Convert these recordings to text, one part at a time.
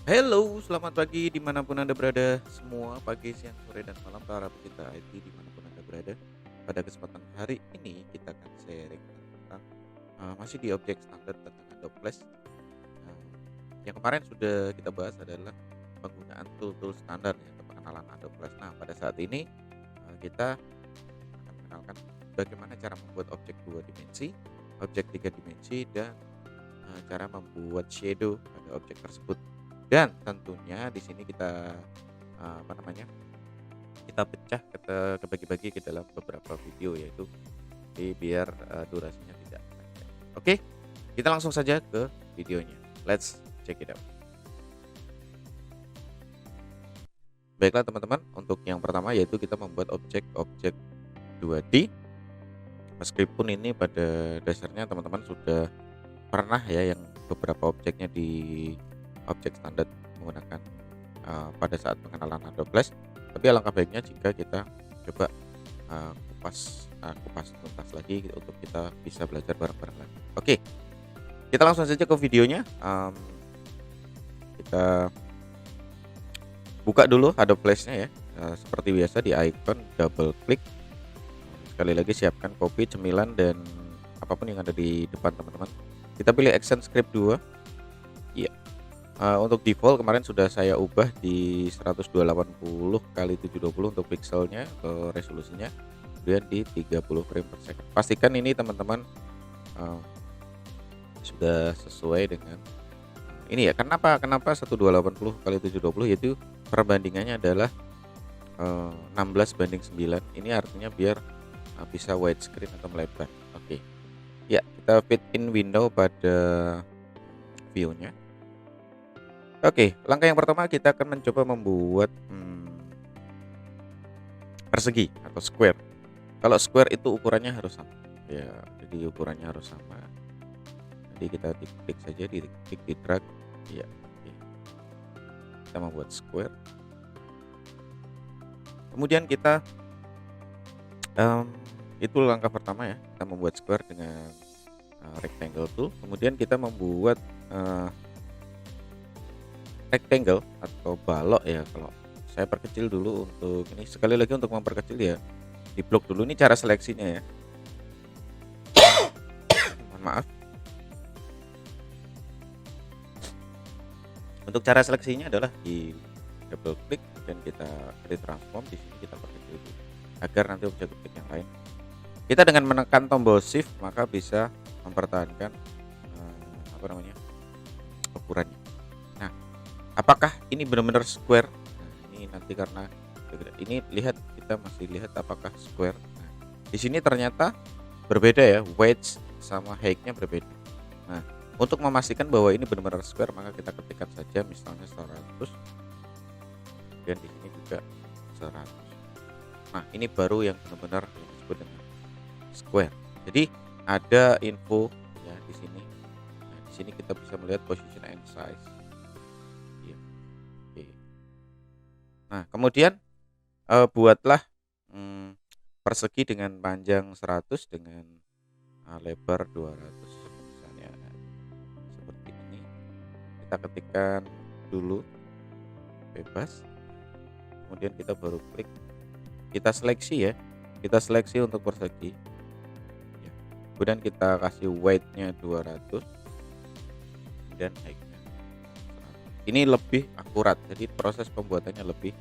Halo, selamat pagi dimanapun Anda berada semua, pagi, siang, sore, dan malam para pecinta IT dimanapun Anda berada. Pada kesempatan hari ini kita akan sharing tentang masih di objek standar tentang Adobe Flash. Nah, yang kemarin sudah kita bahas adalah penggunaan tool-tool standar ya, atau pengenalan Adobe Flash. Nah, pada saat ini kita akan mengenalkan bagaimana cara membuat objek dua dimensi, objek tiga dimensi, dan cara membuat shadow pada objek tersebut. Dan tentunya di sini kita, apa namanya, kita pecah kebagi-bagi ke dalam beberapa video yaitu biar, durasinya tidak panjang. Oke, kita langsung saja ke videonya. Let's check it out. Baiklah teman-teman, untuk yang pertama yaitu kita membuat objek-objek 2D, meskipun ini pada dasarnya teman-teman sudah pernah ya yang beberapa objeknya di objek standar menggunakan, pada saat pengenalan Adobe Flash. Tapi alangkah baiknya jika kita coba, kupas tuntas lagi gitu untuk kita bisa belajar bareng-bareng lagi. Oke, kita langsung saja ke videonya, kita buka dulu Adobe Flash-nya ya, seperti biasa di icon double klik, sekali lagi siapkan kopi, cemilan, dan apapun yang ada di depan teman-teman. Kita pilih ActionScript 2. Iya. Untuk default kemarin sudah saya ubah di 1280 kali 720 untuk pixelnya atau resolusinya, kemudian di 30 frame per second. Pastikan ini teman-teman, eee, sudah sesuai dengan ini ya. Kenapa 1280 kali 720, yaitu perbandingannya adalah 16:9. Ini artinya biar bisa widescreen atau melebar. Oke. Ya, kita fit in window pada view-nya. Oke, langkah yang pertama kita akan mencoba membuat, persegi atau square. Kalau square itu ukurannya harus sama, ya, jadi ukurannya harus sama. Jadi kita klik saja, di-klik, di-drag, ya, oke. Kita membuat square, kemudian kita, mmm, itu langkah pertama ya, kita membuat square dengan, rectangle tool, kemudian kita membuat, eee, rectangle atau balok ya, kalau saya perkecil dulu untuk ini, sekali lagi untuk memperkecil ya diblok dulu, ini cara seleksinya ya, mohon maaf. Untuk cara seleksinya adalah di double klik dan kita retransform, di sini kita perkecil dulu agar nanti objek-objek yang lain kita dengan menekan tombol shift maka bisa mempertahankan, apa namanya, ukurannya. Nah, apakah ini benar-benar square? Nah, ini nanti karena ini lihat, kita masih lihat apakah square. Nah, di sini ternyata berbeda ya, width sama height-nya berbeda. Nah, untuk memastikan bahwa ini benar-benar square maka kita ketikkan saja misalnya 100, dan di sini juga 100. Nah, ini baru yang benar-benar yang disebut dengan square. Jadi ada info ya di sini. Nah, di sini kita bisa melihat position and size. Ya, oke. Nah, kemudian buatlah, mmm, persegi dengan panjang 100 dengan, lebar 200 misalnya. Nah, seperti ini. Kita ketikkan dulu bebas, kemudian kita baru klik, kita seleksi ya, kita seleksi untuk persegi ya. Kemudian kita kasih width-nya 200 dan height-nya 100. Ini lebih akurat, jadi proses pembuatannya lebih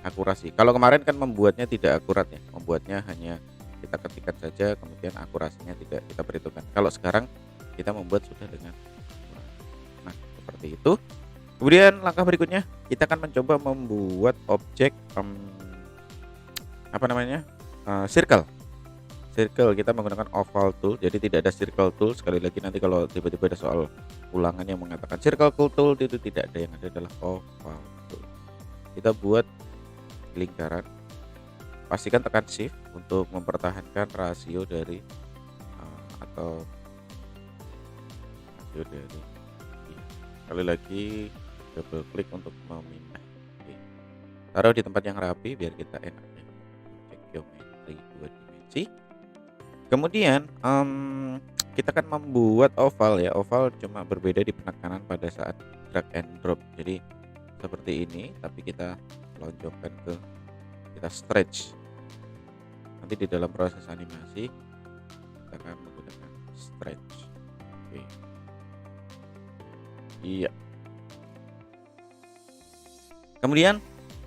akurasi. Kalau kemarin kan membuatnya tidak akurat ya, membuatnya hanya kita ketikkan saja kemudian akurasinya tidak kita perhitungkan. Kalau sekarang kita membuat sudah dengan akurat. Nah, seperti itu. Kemudian langkah berikutnya kita akan mencoba membuat objek, apa namanya, circle. Circle kita menggunakan oval tool, jadi tidak ada circle tool. Sekali lagi nanti kalau tiba-tiba ada soal ulangan yang mengatakan circle tool itu tidak ada, yang ada adalah oval tool. Kita buat lingkaran, pastikan tekan shift untuk mempertahankan rasio dari, atau rasio dari, iya, sekali lagi double klik untuk memindah. Oke, taruh di tempat yang rapi biar kita enak ya, cek geometri dua dimensi. Kemudian, kita akan membuat oval ya, oval cuma berbeda di penekanan pada saat drag and drop. Jadi seperti ini, tapi kita lonjongkan kita stretch. Nanti di dalam proses animasi kita akan menggunakan stretch. Oke. Iya. Kemudian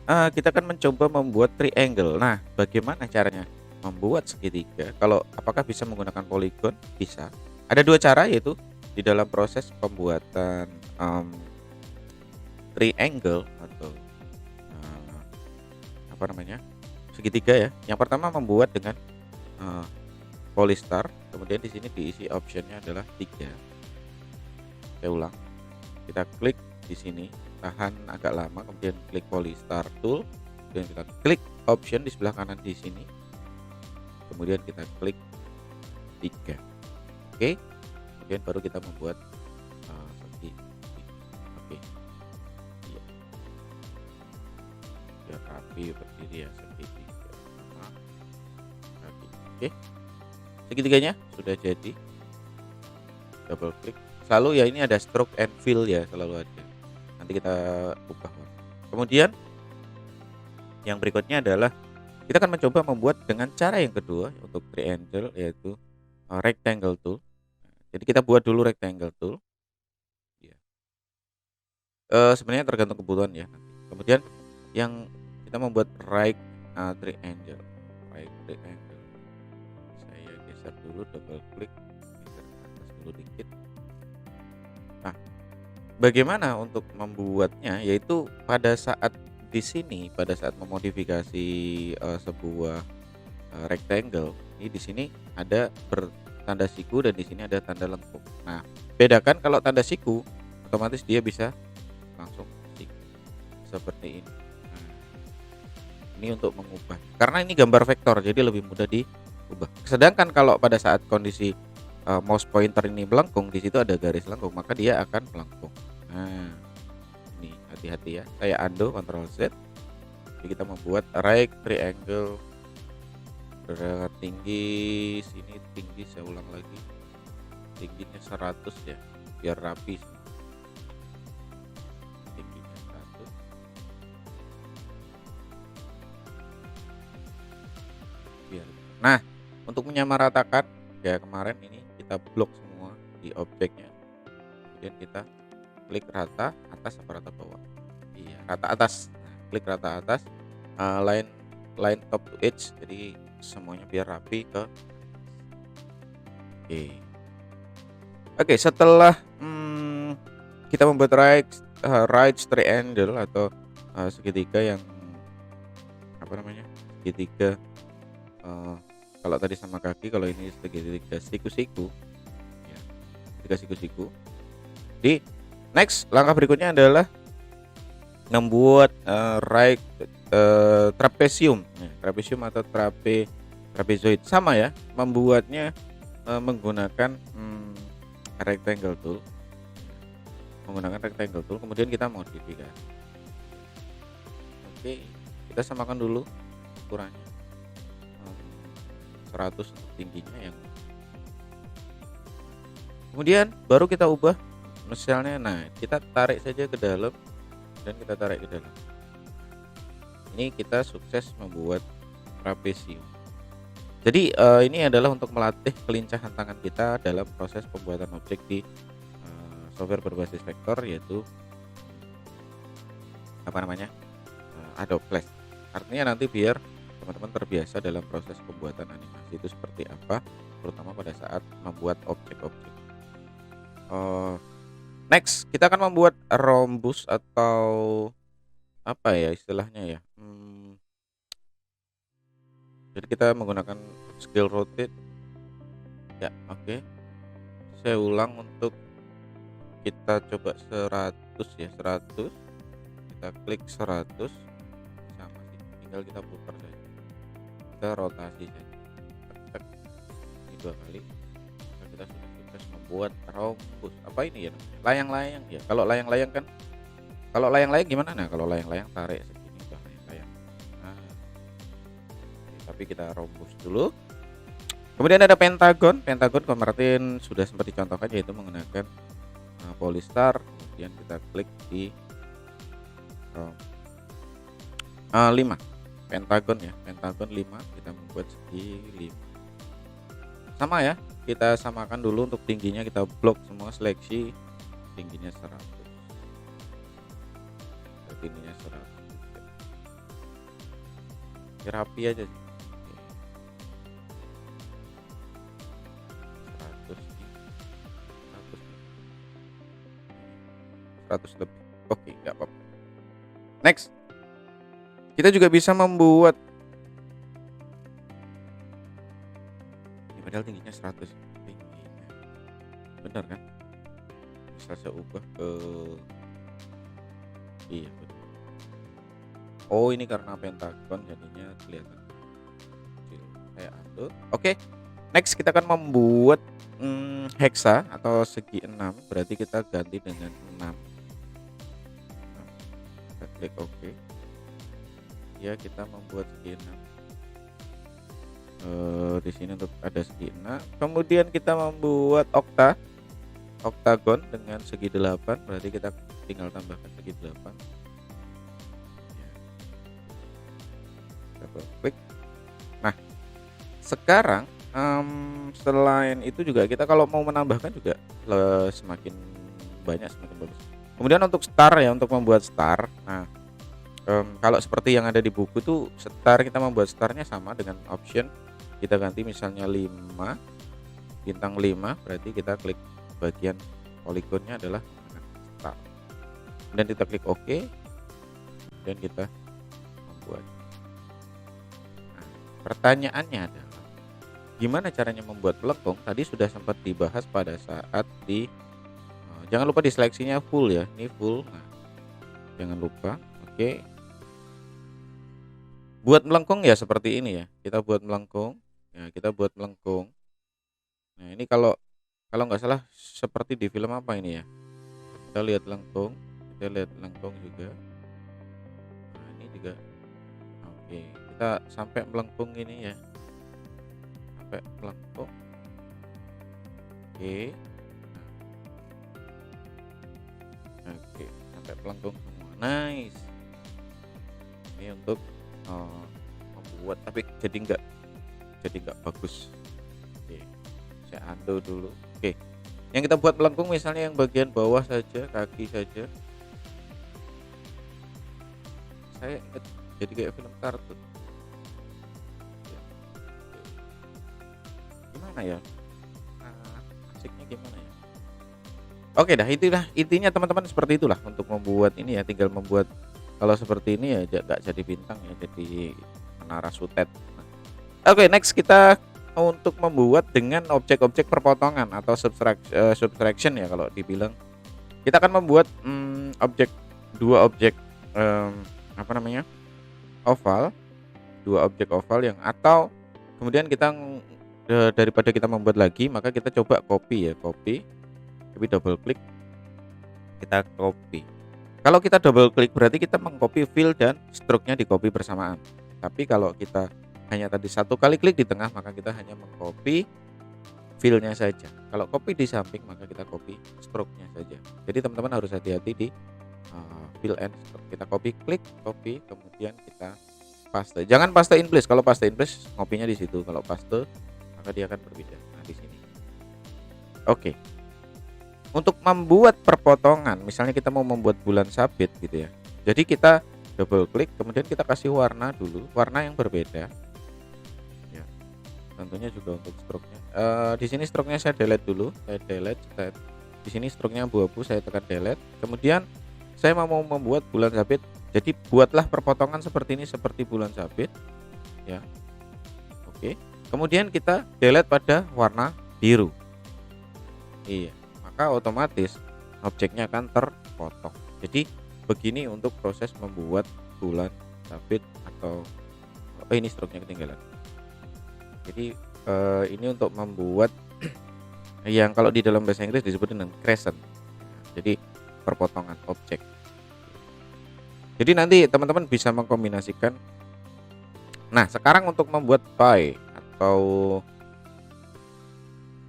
kita akan mencoba membuat triangle. Nah, bagaimana caranya membuat segitiga? Kalau apakah bisa menggunakan polygon? Bisa. Ada dua cara, yaitu di dalam proses pembuatan triangle atau apa namanya, segitiga ya. Yang pertama membuat dengan polystar, kemudian di sini diisi optionnya adalah 3. Saya ulang, kita klik di sini, tahan agak lama, kemudian klik polystar tool, kemudian kita klik option di sebelah kanan di sini, kemudian kita klik 3. Oke, kemudian baru kita membuat segitiga. Oke, iya, biar rapi berdiri ya, segitiga sama kaki. Oke, segitiganya sudah jadi. Double klik. Selalu ya, ini ada stroke and fill ya, selalu ada. Nanti kita ubah. Kemudian yang berikutnya adalah kita akan mencoba membuat dengan cara yang kedua untuk triangle, yaitu rectangle tool. Jadi kita buat dulu rectangle tool. Ya. Sebenarnya tergantung kebutuhan ya. Kemudian yang kita membuat right triangle. Right triangle. Saya geser dulu, double klik, geser ke atas dulu dikit. Nah, bagaimana untuk membuatnya? Yaitu pada saat di sini, pada saat memodifikasi sebuah rectangle, ini di sini ada bertanda siku dan di sini ada tanda lengkung. Nah, bedakan kalau tanda siku, otomatis dia bisa langsung siku seperti ini. Nah, ini untuk mengubah, karena ini gambar vektor, jadi lebih mudah diubah. Sedangkan kalau pada saat kondisi mouse pointer ini melengkung, di situ ada garis lengkung, maka dia akan melengkung. Nah, ini hati-hati ya. Saya undo, Ctrl Z. Jadi kita membuat right triangle tinggi, sini tinggi, saya ulang lagi, tingginya 100 ya, biar rapi. Tingginya 100. Biar. Nah, untuk menyamaratakan ya, kemarin ini kita blok semua di objeknya, kemudian kita klik rata atas apa rata bawah. Iya, rata atas. Nah, klik rata atas, line top to edge, jadi semuanya biar rapi ke. Oke, setelah kita membuat right triangle atau segitiga yang apa namanya, segitiga kalau tadi sama kaki, kalau ini segitiga siku-siku ya, segitiga siku-siku. Di next, langkah berikutnya adalah membuat right trapesium. Nah, trapesium atau trapezoid sama ya, membuatnya menggunakan rectangle tool. Menggunakan rectangle tool, kemudian kita modifikasi. Oke, kita samakan dulu ukurannya 100 untuk tingginya yang. Kemudian baru kita ubah misalnya, nah kita tarik saja ke dalam dan kita tarik ke dalam. Ini kita sukses membuat trapesium. Jadi ini adalah untuk melatih kelincahan tangan kita dalam proses pembuatan objek di software berbasis vektor, yaitu apa namanya, Adobe Flash. Artinya nanti biar teman-teman terbiasa dalam proses pembuatan animasi itu seperti apa, terutama pada saat membuat objek-objek. Next, kita akan membuat rhombus atau apa ya istilahnya ya. Jadi kita menggunakan scale rotate. Ya, oke. Saya ulang, untuk kita coba 100 ya, 100. Kita klik 100. Sama sih, tinggal kita putar saja. Kita rotasi saja. Ini 2 kali. Kita sudah sukses membuat rhombus. Apa ini ya? Layang-layang ya. Kalau layang-layang kan, kalau layang-layang gimana? Nah, kalau layang-layang tarik segini udah layang-layang. Nah, tapi kita rhombus dulu. Kemudian ada pentagon. Pentagon kemarin sudah sempat dicontohkan, yaitu menggunakan polystar. Kemudian kita klik di 5 pentagon ya, pentagon 5 kita membuat segi 5 sama ya, kita samakan dulu. Untuk tingginya kita blok semua, seleksi tingginya 100, tingginya 100 ya, rapi aja sih. 100 nih, 100 nih, 100 lebih, oke nggak apa-apa. Next, kita juga bisa membuat ini, padahal tingginya 100, tingginya bener kan, bisa saya ubah ke, iya bener. Oh ini karena pentagon jadinya kelihatan kecil, saya undo. Oke, next kita akan membuat heksa atau segi 6, berarti kita ganti dengan 6. Kita klik OK ya, kita membuat segi 6 di sini untuk ada segi 6. Kemudian kita membuat oktagon dengan segi 8, berarti kita tinggal tambahkan segi 8 ya. Double klik. Nah sekarang selain itu juga kita kalau mau menambahkan juga semakin banyak semakin bagus. Kemudian untuk star ya, untuk membuat star, nah kalau seperti yang ada di buku tuh star, kita membuat starnya sama dengan option, kita ganti misalnya 5 bintang 5, berarti kita klik bagian poligonnya adalah star, dan kita klik OK dan kita membuat. Nah, pertanyaannya adalah gimana caranya membuat melengkung. Tadi sudah sempat dibahas pada saat di jangan lupa diseleksinya full ya, ini full. Nah jangan lupa. Oke, buat melengkung ya seperti ini ya, kita buat melengkung ya, kita buat melengkung. Nah ini kalau nggak salah seperti di film apa ini ya, kita lihat lengkung, kita lihat lengkung juga. Nah ini juga oke, kita sampai melengkung ini ya, sampai melengkung. Oke, oke sampai melengkung semua, nice. Ini untuk membuat, tapi jadi nggak bagus. Oke, saya undo dulu. Oke, yang kita buat melengkung misalnya yang bagian bawah saja, kaki saja. Saya ingat jadi kayak film kartun ya. Gimana ya, asiknya gimana ya. Oke dah, itulah intinya teman-teman, seperti itulah untuk membuat ini ya. Tinggal membuat, kalau seperti ini ya nggak jadi bintang ya, jadi menara sutet. Oke, next kita untuk membuat dengan objek-objek perpotongan atau subtraction ya kalau dibilang. Kita akan membuat dua objek apa namanya, oval, dua objek oval yang, atau kemudian kita daripada kita membuat lagi, maka kita coba copy ya, copy double klik, kita copy. Kalau kita double klik berarti kita mengcopy fill dan stroke-nya di copy bersamaan. Tapi kalau kita hanya tadi satu kali klik di tengah, maka kita hanya mengcopy fill-nya saja. Kalau copy di samping, maka kita copy stroke-nya saja. Jadi teman-teman harus hati-hati di fill and stroke. Kita copy, klik, copy, kemudian kita paste. Jangan paste in place. Kalau paste in place, ngopinya di situ. Kalau paste, maka dia akan berbeda. Nah, di sini. Oke. Untuk membuat perpotongan, misalnya kita mau membuat bulan sabit gitu ya. Jadi kita double klik, kemudian kita kasih warna dulu, warna yang berbeda. Ya, tentunya juga untuk stroke-nya. Di sini stroke-nya saya delete dulu, saya delete. Di sini stroke-nya abu-abu, saya tekan delete. Kemudian saya mau membuat bulan sabit. Jadi buatlah perpotongan seperti ini, seperti bulan sabit. Ya, oke. Kemudian kita delete pada warna biru. Iya. Maka otomatis objeknya akan terpotong. Jadi begini untuk proses membuat bulan sabit atau ini stroke-nya ketinggalan. Jadi ini untuk membuat yang kalau di dalam bahasa Inggris disebut dengan crescent. Jadi perpotongan objek. Jadi nanti teman-teman bisa mengkombinasikan. Nah, sekarang untuk membuat pie atau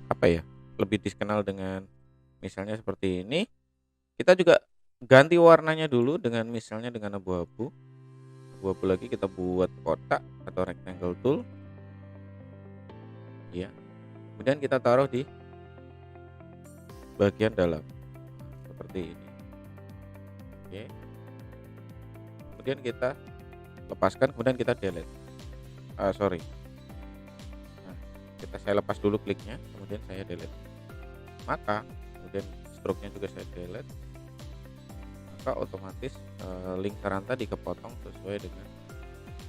apa ya, lebih dikenal dengan misalnya seperti ini, kita juga ganti warnanya dulu dengan misalnya dengan abu-abu. Abu-abu lagi kita buat kotak atau rectangle tool. Ya. Kemudian kita taruh di bagian dalam seperti ini. Oke. Kemudian kita lepaskan, kemudian kita delete. Sorry. Nah, saya lepas dulu kliknya, kemudian saya delete. Maka kemudian stroke-nya juga saya delete. Maka otomatis lingkaran tadi kepotong sesuai dengan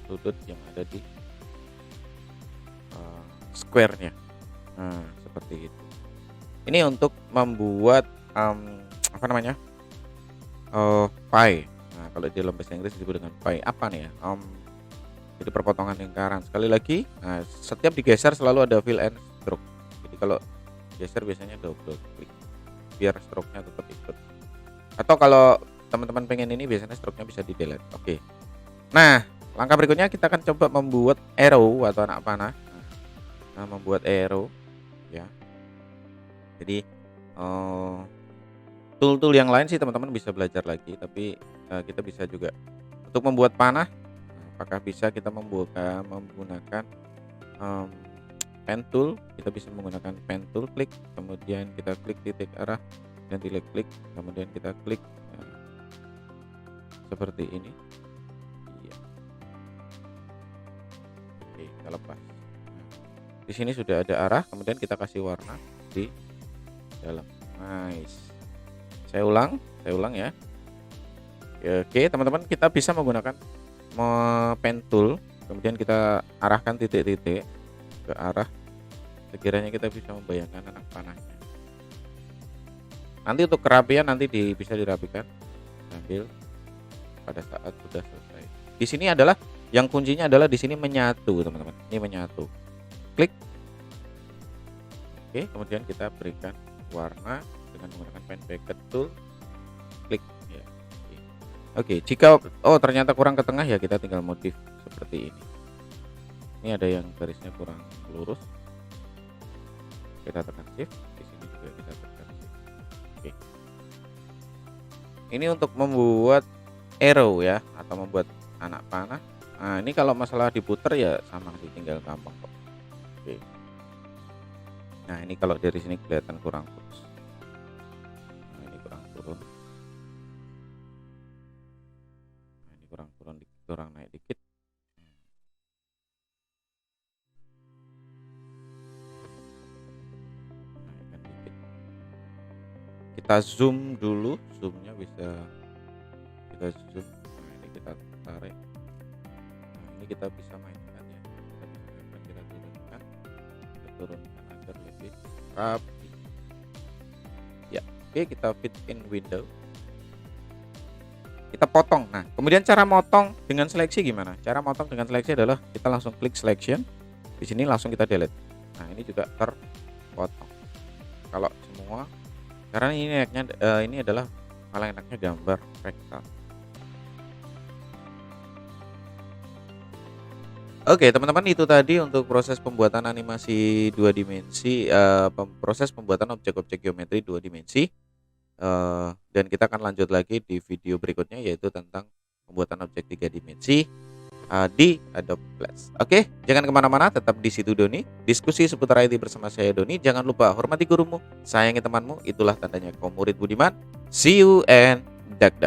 sudut yang ada di square-nya. Nah, seperti itu. Ini untuk membuat apa namanya? Pie. Nah, kalau di dalam bahasa Inggris disebut dengan pie. Apa nih ya? Jadi perpotongan lingkaran. Sekali lagi, nah, setiap digeser selalu ada fill and stroke. Jadi kalau geser biasanya double klik biar stroke-nya tetap ikut. Atau kalau teman-teman pengen ini biasanya stroke-nya bisa di delete. Oke. Nah, langkah berikutnya kita akan coba membuat arrow atau anak panah. Nah, membuat arrow ya. Jadi tool-tool yang lain sih teman-teman bisa belajar lagi, tapi kita bisa juga untuk membuat panah. Apakah bisa kita menggunakan pen tool? Kita bisa menggunakan pen tool, klik, kemudian kita klik titik arah dan klik, kemudian kita klik seperti ini. Iya. Oke, kita lepas. Nah, di sini sudah ada arah, kemudian kita kasih warna di dalam. Nice. Saya ulang ya. Oke, teman-teman, kita bisa menggunakan pen tool, kemudian kita arahkan titik-titik ke arah sekiranya kita bisa membayangkan anak panahnya. Nanti untuk kerapian bisa dirapikan sambil pada saat sudah selesai. Di sini adalah yang kuncinya adalah di sini menyatu, teman-teman. Ini menyatu. Klik. Oke, kemudian kita berikan warna dengan menggunakan pen bucket tool. Klik ya. Oke, jika ternyata kurang ke tengah ya kita tinggal modif seperti ini. Ini ada yang garisnya kurang lurus. Kita tekan shift, di sini juga kita tekan shift. Oke. Ini untuk membuat arrow ya atau membuat anak panah. Nah, ini kalau masalah diputer ya sama sih, tinggal gampang kok. Oke. Nah, ini kalau dari sini kelihatan kurang lurus. Nah, ini kurang turun. Kurang naik dikit. Naikkan dikit. Kita zoom dulu, zoomnya bisa kita zoom. Nah, ini kita tarik. Nah, ini kita bisa mainkan ya. Kita turunkan, agar lebih rapi. Ya, oke, kita fit in window. Kita potong. Nah, kemudian cara motong dengan seleksi gimana? Cara motong dengan seleksi adalah kita langsung klik selection. Di sini langsung kita delete. Nah, ini juga terpotong. Kalau semua, karena ini adalah paling enaknya gambar rektal. Oke, teman-teman, itu tadi untuk proses pembuatan animasi 2 dimensi, proses pembuatan objek-objek geometri 2 dimensi. Dan kita akan lanjut lagi di video berikutnya, yaitu tentang pembuatan objek 3 dimensi di Adobe Flash. Oke, jangan kemana-mana, tetap di situ Doni, diskusi seputar IT bersama saya Doni. Jangan lupa hormati gurumu, sayangi temanmu, itulah tandanya kaum murid budiman. See you and dak.